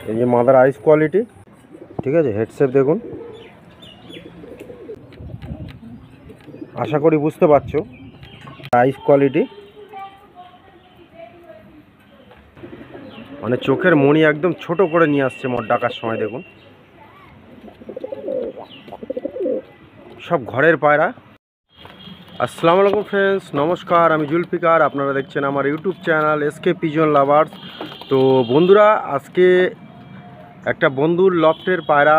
এই যে মাদার আইস কোয়ালিটি, ঠিক আছে। হেডসেপ দেখুন, আশা করি বুঝতে পারছো। আইস কোয়ালিটি মানে চোখের মণি একদম ছোট করে নিয়ে আসছে মদ ডাকার সময়। দেখুন সব ঘরের পায়রা। আসসালামু আলাইকুম ফ্রেন্ডস, নমস্কার। আমি জুলফিকার, আপনারা দেখছেন আমার YouTube channel SK pigeon lovers. তো বন্ধুরা, আজকে একটা বন্ধুর লফটের পায়রা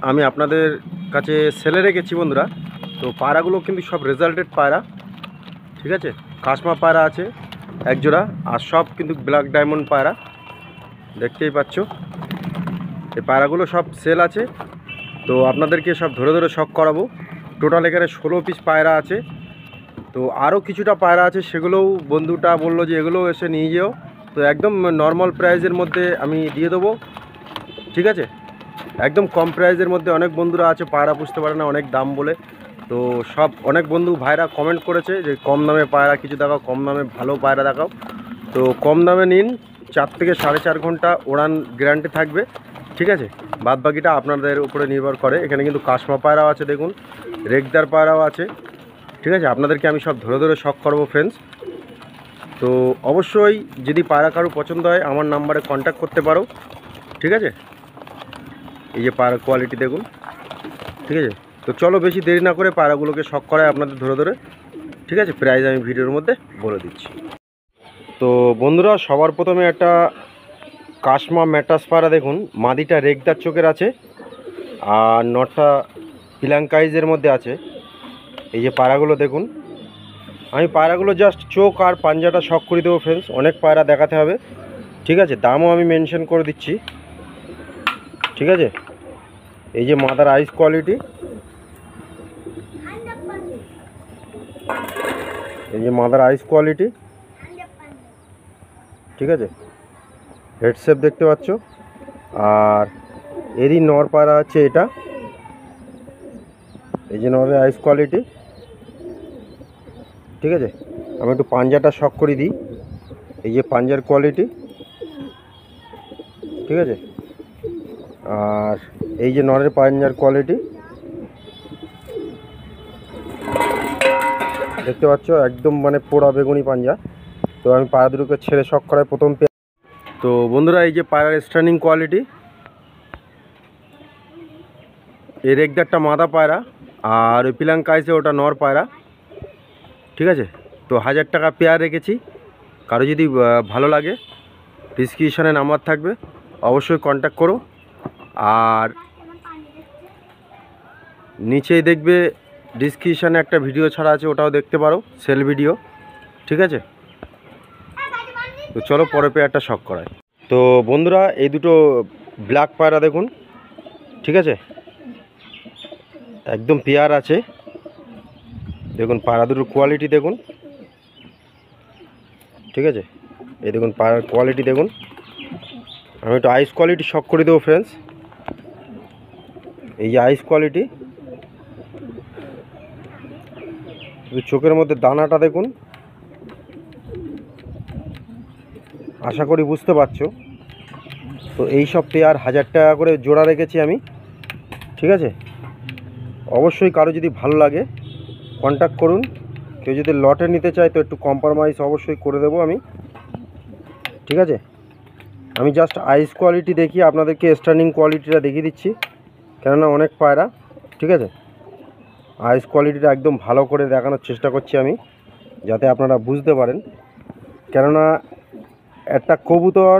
আমি আপনাদের কাছে সেলে রেখেছি বন্ধুরা। তো পায়রাগুলো কিন্তু সব রেজাল্টেড পায়রা, ঠিক আছে। কাশমা পায়রা আছে একজোড়া, আর সব কিন্তু ব্ল্যাক ডায়মন্ড পায়রা, দেখতেই পাচ্ছ। এই পায়রাগুলো সব সেল আছে, তো আপনাদেরকে সব ধরে ধরে শখ করাবো। টোটাল এখানে 16 পিস পায়রা আছে। তো আরও কিছুটা পায়রা আছে, সেগুলোও বন্ধুটা বললো যে এগুলোও এসে নিয়ে যেও। তো একদম নর্মাল প্রাইসের মধ্যে আমি দিয়ে দেবো, ঠিক আছে। একদম কম প্রাইসের মধ্যে। অনেক বন্ধুরা আছে পায়রা পুষতে পারে না অনেক দাম বলে, তো সব অনেক বন্ধু ভাইরা কমেন্ট করেছে যে কম দামে পায়রা কিছু দেখাও, কম দামে ভালো পায়রা দেখাও। তো কম দামে নিন, 4 থেকে 4.5 ঘন্টা ওড়ান গ্যারান্টি থাকবে, ঠিক আছে। বাদ বাকিটা আপনাদের উপরে নির্ভর করে। এখানে কিন্তু কাশমা পায়রাও আছে, দেখুন রেগদার পায়রাও আছে, ঠিক আছে। আপনাদেরকে আমি সব ধরে ধরে শখ করবো ফ্রেন্ডস। তো অবশ্যই যদি পায়রা কারো পছন্দ হয় আমার নাম্বারে কন্ট্যাক্ট করতে পারো, ঠিক আছে। এই যে পায়রা কোয়ালিটি দেখুন, ঠিক আছে। তো চলো বেশি দেরি না করে পায়রাগুলোকে শখ করায় আপনাদের ধরে ধরে, ঠিক আছে। প্রাইস আমি ভিডিওর মধ্যে বলে দিচ্ছি। তো বন্ধুরা, সবার প্রথমে একটা কাশমা ম্যাটাস পায়রা দেখুন, মাদিটা রেগদার চোখের আছে আর নটটা পিলাঙ্কাইজের মধ্যে আছে। এই যে পায়রাগুলো দেখুন, আমি পায়রাগুলো জাস্ট চোখ আর পাঞ্জাটা শখ করে দেবো ফ্রেন্ডস, অনেক পায়রা দেখাতে হবে, ঠিক আছে। দামও আমি মেনশন করে দিচ্ছি, ঠিক আছে। এই যে মাদার আইস কোয়ালিটি, এই যে মাদার আইস কোয়ালিটি, ঠিক আছে। হেডসেপ দেখতে পাচ্ছ। আর এরই নর পায়রা হচ্ছে এটা, এই যে নরের আইস কোয়ালিটি, ঠিক আছে। আমি একটু পাঞ্জাটা শখ করে দিই, এই যে পাঞ্জার কোয়ালিটি, ঠিক আছে। আর এই যে নরের পাঞ্জার কোয়ালিটি দেখতে পাচ্ছ, একদম মানে পোড়া বেগুনি পাঞ্জা। তো আমি পায়রা দুটোকে ছেড়ে শখ করায় প্রথম তো বন্ধুরা, এই যে পায়রার স্ট্যান্ডিং কোয়ালিটি, এই রেগদারটা মাদা পায়রা আর ওই পিলাঙ্কাইসে ওটা নর পায়রা, ঠিক আছে। তো 1000 টাকা পেয়ার রেখেছি। কারো যদি ভালো লাগে ডিসক্রিপশানে নাম্বার থাকবে, অবশ্যই কন্ট্যাক্ট করো। আর নিচেই দেখবে ডিসক্রিপশানে একটা ভিডিও ছাড়া আছে, ওটাও দেখতে পারো, সেল ভিডিও, ঠিক আছে। তো চলো পরে পেয়ারটা শখ করায়। তো বন্ধুরা, এই দুটো ব্ল্যাক পায়রা দেখুন, ঠিক আছে, একদম পেয়ার আছে। দেখুন পায়রা দুটোর কোয়ালিটি দেখুন, ঠিক আছে। এই দেখুন পায়রার কোয়ালিটি দেখুন। আমি একটু আইস কোয়ালিটি শখ করে দেবো ফ্রেন্ডস। এই যে আইস কোয়ালিটি, চোখের মধ্যে দানাটা দেখুন, আশা করি বুঝতে পারছো। তো এই সব পেয়ার 1000 টাকা করে জোড়া রেখেছি আমি, ঠিক আছে। অবশ্যই কারো যদি ভালো লাগে কন্ট্যাক্ট করুন। কেউ যদি লটে নিতে চায় তো একটু কম্প্রোমাইজ অবশ্যই করে দেবো আমি, ঠিক আছে। আমি জাস্ট আইস কোয়ালিটি দেখিয়ে আপনাদেরকে স্ট্যান্ডিং কোয়ালিটিটা দেখিয়ে দিচ্ছি, কেননা অনেক পায়রা, ঠিক আছে। আইস কোয়ালিটিটা একদম ভালো করে দেখানোর চেষ্টা করছি আমি, যাতে আপনারা বুঝতে পারেন। কেননা একটা কবুতর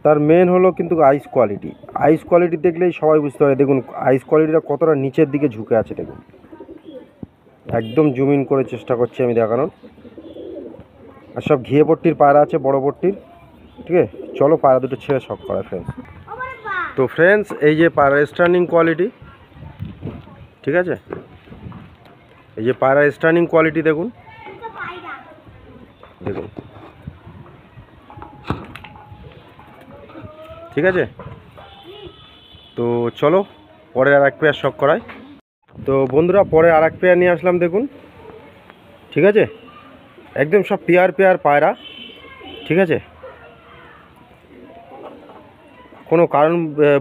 তার মেন হলো কিন্তু আইস কোয়ালিটি। আইস কোয়ালিটি দেখলেই সবাই বুঝতে পারে। দেখুন আইস কোয়ালিটিটা কতটা নিচের দিকে ঝুঁকে আছে, দেখুন একদম জুম ইন করে চেষ্টা করছি আমি দেখানোর। আর সব ঘিয়ে পট্টির পায়রা আছে, বড় পট্টির, ঠিক আছে। চলো পায়রা দুটো ছেড়ে শখ করা ফ্রেন্ডস। তো ফ্রেন্ডস, এই যে পায়রা স্ট্যান্ডিং কোয়ালিটি, ঠিক আছে। এই যে পায়রা স্ট্যান্ডিং কোয়ালিটি দেখুন, দেখুন, ঠিক আছে। তো চলো পরে আর এক পেয়ার শখ করায়। তো বন্ধুরা, পরে আর এক পেয়ার নিয়ে আসলাম দেখুন, ঠিক আছে। একদম সব পেয়ার পেয়ার পায়রা, ঠিক আছে। কোনো কারণ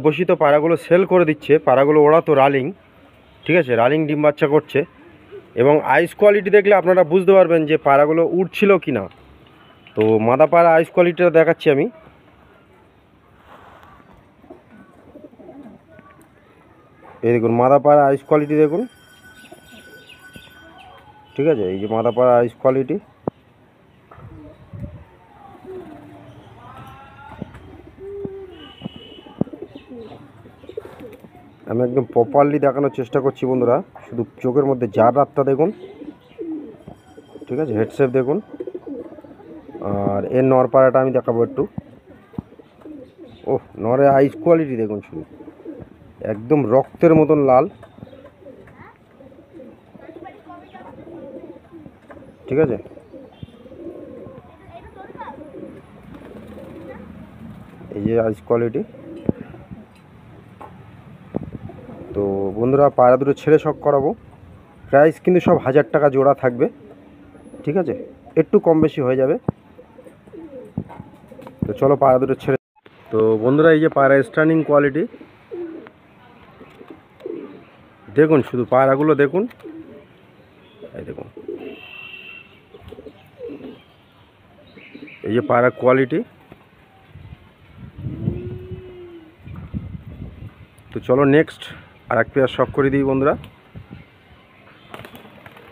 বশিত পায়রাগুলো সেল করে দিচ্ছে। পায়রাগুলো ওরা তো রালিং, ঠিক আছে, রালিং ডিম বাচ্চা করছে। এবং আইস কোয়ালিটি দেখলে আপনারা বুঝতে পারবেন যে পায়রাগুলো উঠছিল কি না। তো মাদা পায়রা আইস কোয়ালিটিটা দেখাচ্ছি আমি। এই দেখুন মাদা পায়রা আইস কোয়ালিটি দেখুন, ঠিক আছে, এই যে মাদা পায়রা আইস কোয়ালিটি। আমি একদম প্রপারলি দেখানোর চেষ্টা করছি বন্ধুরা, শুধু চোখের মধ্যে জার রাতটা দেখুন, ঠিক আছে, হেডশেপ দেখুন। আর এর নর পায়রাটা আমি দেখাবো একটু। ওহ, নরে আইস কোয়ালিটি দেখুন শুধু, একদম রক্তের মতন লাল, ঠিক আছে। এই যে আইস কোয়ালিটি। তো বন্ধুরা পায়রা দুটো ছেড়ে শখ করাবো। প্রাইস কিন্তু সব 1000 টাকা জোড়া থাকবে, ঠিক আছে, একটু কম বেশি হয়ে যাবে। তো চলো পায়রা দুটো ছেড়ে। তো বন্ধুরা এই যে পায়রা স্ট্যান্ডিং কোয়ালিটি দেখুন, শুধু পায়রাগুলো দেখুন, এই দেখুন, এই যে পায়রা কোয়ালিটি। তো চলো নেক্সট আর এক পেয়ার শখ করে দিই বন্ধুরা,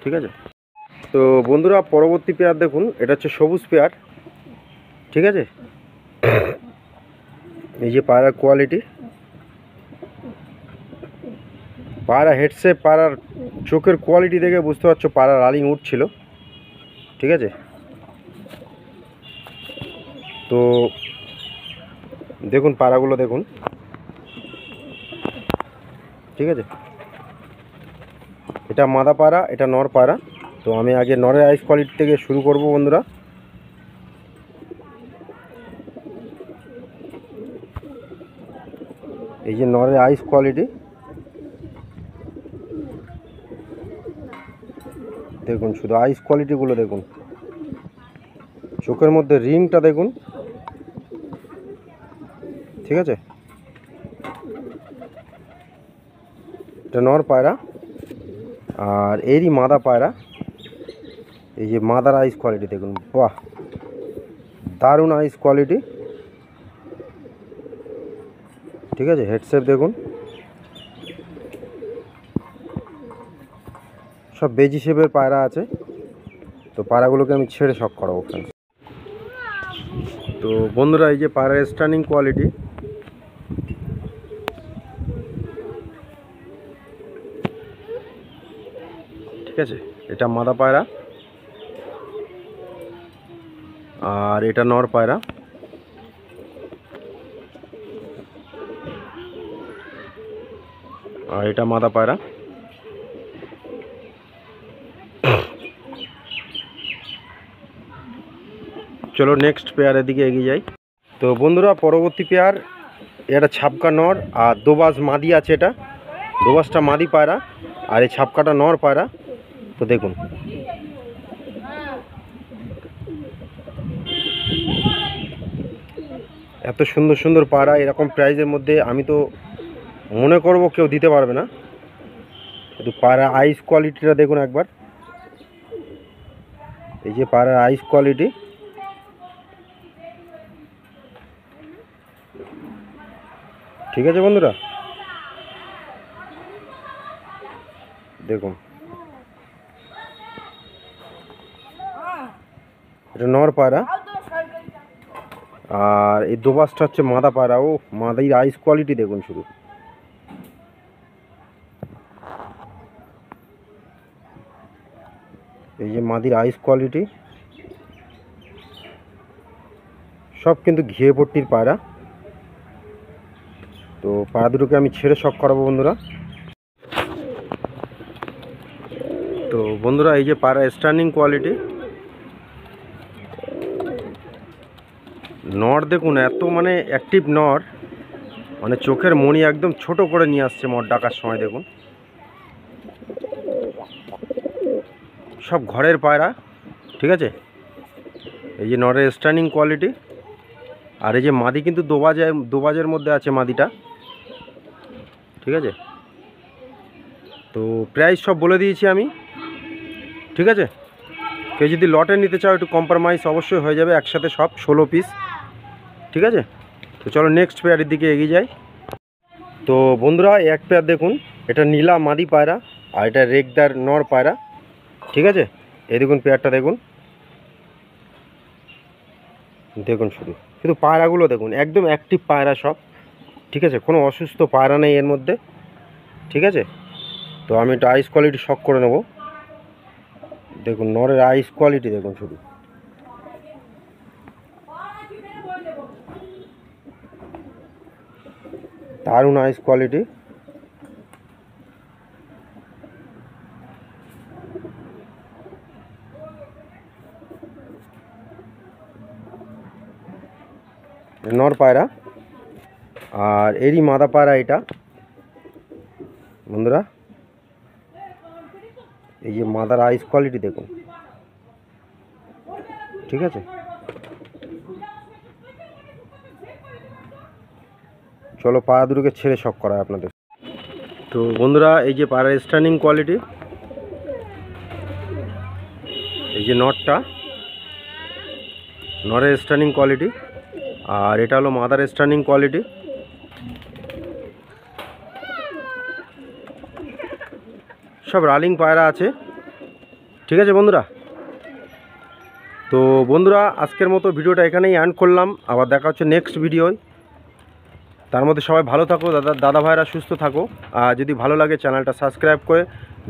ঠিক আছে। তো বন্ধুরা পরবর্তী পেয়ার দেখুন, এটা হচ্ছে সবুজ পেয়ার, ঠিক আছে। এই যে পায়রার কোয়ালিটি, পায়রা হেডসেপ, পায়রার চোখের কোয়ালিটি দেখে বুঝতে পারছো পায়রা রালিং উঠছিল, ঠিক আছে। তো দেখুন পায়রাগুলো দেখুন, ঠিক আছে। এটা মাদা পায়রা, এটা নর পায়রা। তো আমি আগে নরের আইস কোয়ালিটি থেকে শুরু করব বন্ধুরা। এই যে নরের আইস কোয়ালিটি দেখুন, শুধু আইস কোয়ালিটিগুলো দেখুন, চোখের মধ্যে রিংটা দেখুন, ঠিক আছে। এটা নর পায়রা, আর এরই মাদা পায়রা। এই যে মাদার আইস কোয়ালিটি দেখুন, বাহ, দারুণ আইস কোয়ালিটি, ঠিক আছে। হেডশেপ দেখুন, সব বেজি শেপের পায়রা আছে। তো পায়রাগুলোকে আমি ছেড়ে শখ করাবো ফ্রেন্ডস। তো বন্ধুরা এই যে পায়রার স্ট্যান্ডিং কোয়ালিটি, ঠিক আছে। এটা মাদা পায়রা, আর এটা নর পায়রা। আর এটা মাদা পায়রা। চলো নেক্সট পেয়ারের দিকে এগিয়ে যাই। তো বন্ধুরা পরবর্তী পেয়ার, এটা ছাপকা নর আর দোবাজ মাদি আছে। এটা দোবাজটা মাদি পায়রা, আর এই ছাপকাটা নর পায়রা। তো দেখুন, এত সুন্দর সুন্দর পায়রা এরকম প্রাইজের মধ্যে আমি তো মনে করব কেউ দিতে পারবে না। কিন্তু পায়রা আইস কোয়ালিটিটা দেখুন একবার, এই যে পায়রার আইস কোয়ালিটি, ঠিক আছে বন্ধুরা, দেখুন। এটা নর পায়রা, আর এই দোবাসটা হচ্ছে মাদা পায়রা। ও মাদার আইস কোয়ালিটি দেখুন শুধু, এই যে মাদির আইস কোয়ালিটি, সব কিন্তু ঘিয়ে পট্টির পায়রা। তো পায়রা দুটোকে আমি ছেড়ে শখ করাবো বন্ধুরা। তো বন্ধুরা এই যে পায়রা স্ট্যান্ডিং কোয়ালিটি, নর দেখুন, এত মানে অ্যাক্টিভ নর, মানে চোখের মণি একদম ছোট করে নিয়ে আসছে মর ডাকার সময়। দেখুন সব ঘরের পায়রা, ঠিক আছে। এই যে নরের স্ট্যান্ডিং কোয়ালিটি, আর এই যে মাদি কিন্তু দোবাজের মধ্যে আছে মাদিটা, ঠিক আছে। তো প্রাইস সব বলে দিয়েছি আমি, ঠিক আছে। কেউ যদি লটে নিতে চাও একটু কম্প্রোমাইজ অবশ্যই হয়ে যাবে, একসাথে সব 16 পিস, ঠিক আছে। তো চলো নেক্সট পেয়ারের দিকে এগিয়ে যাই। তো বন্ধুরা এক পেয়ার দেখুন, এটা নীলা মাদি পায়রা আর এটা রেগদার নর পায়রা, ঠিক আছে। এই দেখুন পেয়ারটা দেখুন, দেখুন শুধু শুধু পায়রাগুলো দেখুন, একদম অ্যাক্টিভ পায়রা সব, ঠিক আছে। কোনো অসুস্থ পায়রা নেই এর মধ্যে, ঠিক আছে। তো আমি একটু আইস কোয়ালিটি শক করে নেব। দেখুন নরের আইস কোয়ালিটি দেখুন শুধু, দারুণ আইস কোয়ালিটি। নর পায়রা আর এরই মাদা পায়রা এটা বন্ধুরা। এই যে মাদার আইস কোয়ালিটি দেখুন, ঠিক আছে। চলো পায়রা দুটোকে ছেড়ে শক করা হয় আপনাদের। তো বন্ধুরা এই যে পায়রার স্ট্যান্ডিং কোয়ালিটি, এই যে নরের স্ট্যান্ডিং কোয়ালিটি, আর এটা হলো মাদার স্ট্যান্ডিং কোয়ালিটি। সব রানিং পায়রা আছে, ঠিক আছে বন্ধুরা। তো বন্ধুরা আজকের মতো ভিডিওটা এখানেই এন্ড করলাম, আবার দেখা হচ্ছে নেক্সট ভিডিওয়। তার মধ্যে সবাই ভালো থাকো, দাদা ভাইরা সুস্থ থাকো। আর যদি ভালো লাগে চ্যানেলটা সাবস্ক্রাইব করে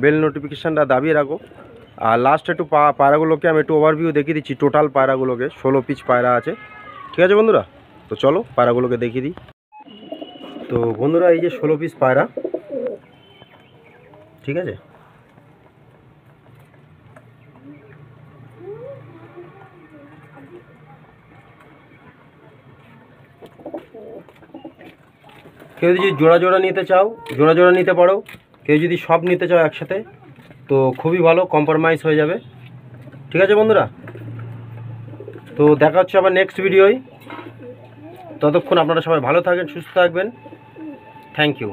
বেল নোটিফিকেশানটা দাবিয়ে রাখো। আর লাস্ট একটু পায়রাগুলোকে আমি একটু ওভারভিউ দেখিয়ে দিচ্ছি, টোটাল পায়রাগুলোকে 16 পিস পায়রা আছে, ঠিক আছে বন্ধুরা। তো চলো পায়রাগুলোকে দেখিয়ে দিই। তো বন্ধুরা এই যে 16 পিস পায়রা, ঠিক আছে। কেউ যদি জোড়া নিতে চাও জোড়া নিতে পারো, কেউ যদি সব নিতে চাও একসাথে তো খুবই ভালো, কম্প্রোমাইজ হয়ে যাবে, ঠিক আছে বন্ধুরা। তো দেখা হচ্ছে আবার নেক্সট ভিডিওয়, ততক্ষণ আপনারা সবাই ভালো থাকবেন, সুস্থ থাকবেন। Thank you.